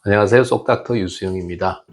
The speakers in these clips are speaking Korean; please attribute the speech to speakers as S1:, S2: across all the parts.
S1: 안녕하세요. 쏙닥터 유수영입니다.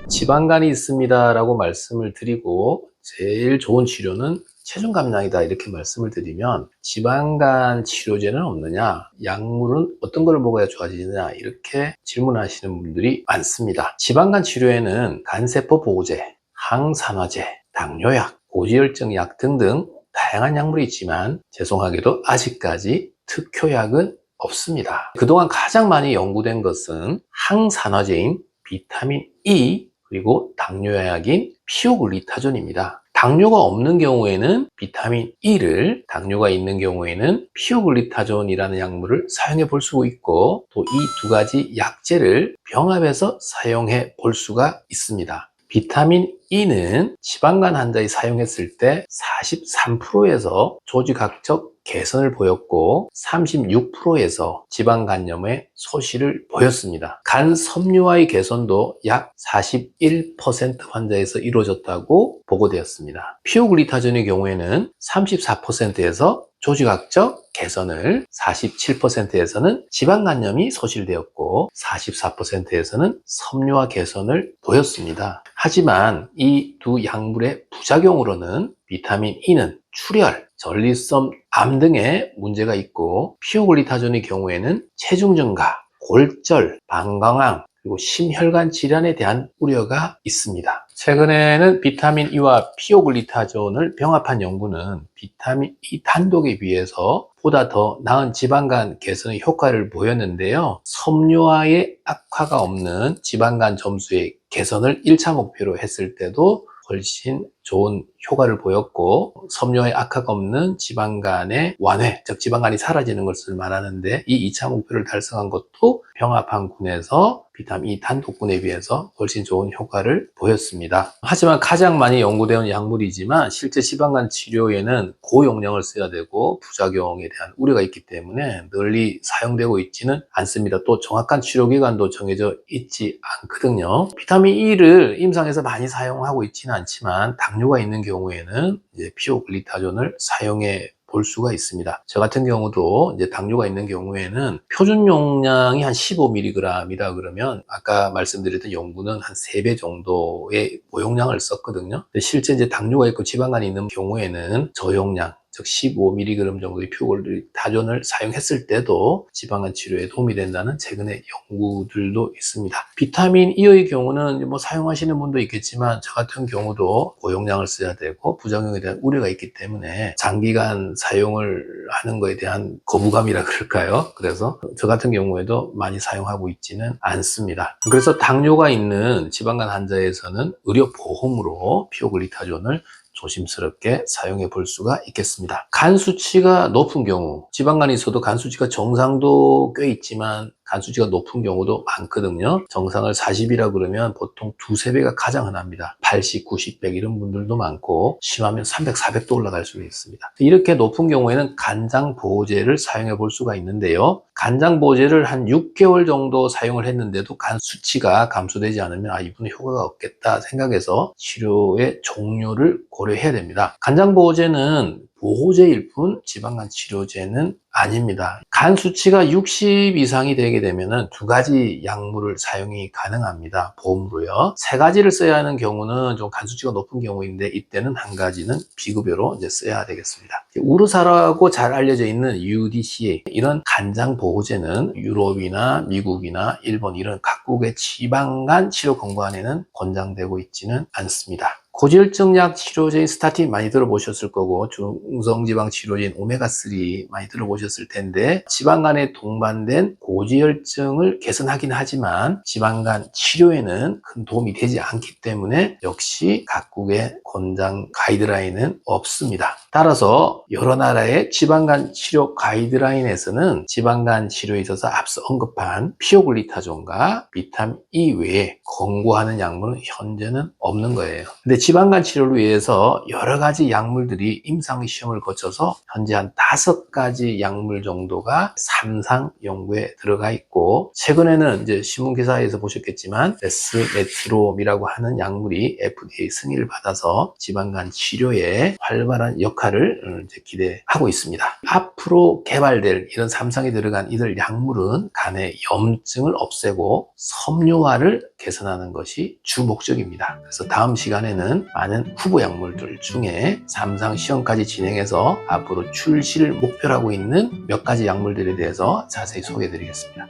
S1: 지방간이 있습니다 라고 말씀을 드리고 제일 좋은 치료는 체중 감량이다 이렇게 말씀을 드리면 지방간 치료제는 없느냐, 약물은 어떤 걸 먹어야 좋아지느냐 이렇게 질문하시는 분들이 많습니다. 지방간 치료에는 간세포 보호제, 항산화제, 당뇨약, 고지혈증 약 등등 다양한 약물이 있지만 죄송하게도 아직까지 특효약은 없습니다. 그동안 가장 많이 연구된 것은 항산화제인 비타민 E 그리고 당뇨약인 피오글리타존입니다. 당뇨가 없는 경우에는 비타민 E를, 당뇨가 있는 경우에는 피오글리타존이라는 약물을 사용해 볼 수 있고 또 이 두 가지 약제를 병합해서 사용해 볼 수가 있습니다. 비타민 E는 지방간 환자에 사용했을 때 43%에서 조직학적 개선을 보였고 36%에서 지방간염의 소실을 보였습니다. 간 섬유화의 개선도 약 41% 환자에서 이루어졌다고 보고되었습니다. 피오글리타존의 경우에는 34%에서 조직학적 개선을, 47%에서는 지방간염이 소실되었고 44%에서는 섬유화 개선을 보였습니다. 하지만 이 두 약물의 부작용으로는 비타민 E는 출혈, 전립선, 암 등의 문제가 있고 피오글리타존의 경우에는 체중 증가, 골절, 방광암, 그리고 심혈관 질환에 대한 우려가 있습니다. 최근에는 비타민 E와 피오글리타존을 병합한 연구는 비타민 E 단독에 비해서 보다 더 나은 지방간 개선의 효과를 보였는데요. 섬유화의 악화가 없는 지방간 점수의 개선을 1차 목표로 했을 때도 훨씬 좋은 효과를 보였고 섬유화의 악화가 없는 지방간의 완회, 즉 지방간이 사라지는 것을 말하는데 이 2차 목표를 달성한 것도 병합한 군에서 비타민 E 단독군에 비해서 훨씬 좋은 효과를 보였습니다. 하지만 가장 많이 연구되는 약물이지만 실제 지방간 치료에는 고용량을 써야 되고 부작용에 대한 우려가 있기 때문에 널리 사용되고 있지는 않습니다. 또 정확한 치료 기간도 정해져 있지 않거든요. 비타민 E를 임상에서 많이 사용하고 있지는 않지만 당뇨가 있는 경우에는 이제 피오글리타존을 사용해 볼 수가 있습니다. 저 같은 경우도 이제 당뇨가 있는 경우에는 표준 용량이 한 15mg이라 그러면 아까 말씀드렸던 연구는 한 3배 정도의 모용량을 썼거든요. 근데 실제 이제 당뇨가 있고 지방간이 있는 경우에는 저용량, 즉 15mg 정도의 피오글리타존을 사용했을 때도 지방간 치료에 도움이 된다는 최근의 연구들도 있습니다. 비타민 E의 경우는 뭐 사용하시는 분도 있겠지만 저 같은 경우도 고용량을 써야 되고 부작용에 대한 우려가 있기 때문에 장기간 사용을 하는 것에 대한 거부감이라 그럴까요? 그래서 저 같은 경우에도 많이 사용하고 있지는 않습니다. 그래서 당뇨가 있는 지방간 환자에서는 의료보험으로 피오글리타존을 조심스럽게 사용해 볼 수가 있겠습니다. 간 수치가 높은 경우, 지방간이 있어도 간 수치가 정상도 꽤 있지만 간 수치가 높은 경우도 많거든요. 정상을 40이라 그러면 보통 2~3배가 가장 흔합니다. 80, 90, 100 이런 분들도 많고 심하면 300, 400도 올라갈 수 있습니다. 이렇게 높은 경우에는 간장보호제를 사용해 볼 수가 있는데요. 간장보호제를 한 6개월 정도 사용을 했는데도 간 수치가 감소되지 않으면 이분은 효과가 없겠다 생각해서 치료의 종료를 고려해야 됩니다. 간장보호제는 보호제일 뿐 지방간 치료제는 아닙니다. 간 수치가 60 이상이 되게 되면 두 가지 약물을 사용이 가능합니다. 보험으로요. 세 가지를 써야 하는 경우는 좀 간 수치가 높은 경우인데 이때는 한 가지는 비급여로 이제 써야 되겠습니다. 우르사라고 잘 알려져 있는 UDCA 이런 간장 보호제는 유럽이나 미국이나 일본 이런 각국의 지방간 치료 공간에는 권장되고 있지는 않습니다. 고지혈증약 치료제인 스타틴 많이 들어보셨을 거고 중성지방 치료제인 오메가3 많이 들어보셨을 텐데 지방간에 동반된 고지혈증을 개선하긴 하지만 지방간 치료에는 큰 도움이 되지 않기 때문에 역시 각국의 권장 가이드라인은 없습니다. 따라서 여러 나라의 지방간 치료 가이드라인에서는 지방간 치료에 있어서 앞서 언급한 피오글리타존과 비타민 E 외에 권고하는 약물은 현재는 없는 거예요. 근데 지방간 치료를 위해서 여러 가지 약물들이 임상시험을 거쳐서 현재 한 5가지 약물 정도가 삼상 연구에 들어가 있고, 최근에는 이제 신문기사에서 보셨겠지만 레스메트롬이라고 하는 약물이 FDA 승인을 받아서 지방간 치료에 활발한 역할을 이제 기대하고 있습니다. 앞으로 개발될 이런 삼상에 들어간 이들 약물은 간의 염증을 없애고 섬유화를 개선하는 것이 주 목적입니다. 그래서 다음 시간에는 많은 후보 약물들 중에 3상 시험까지 진행해서 앞으로 출시를 목표로 하고 있는 몇 가지 약물들에 대해서 자세히 소개해 드리겠습니다.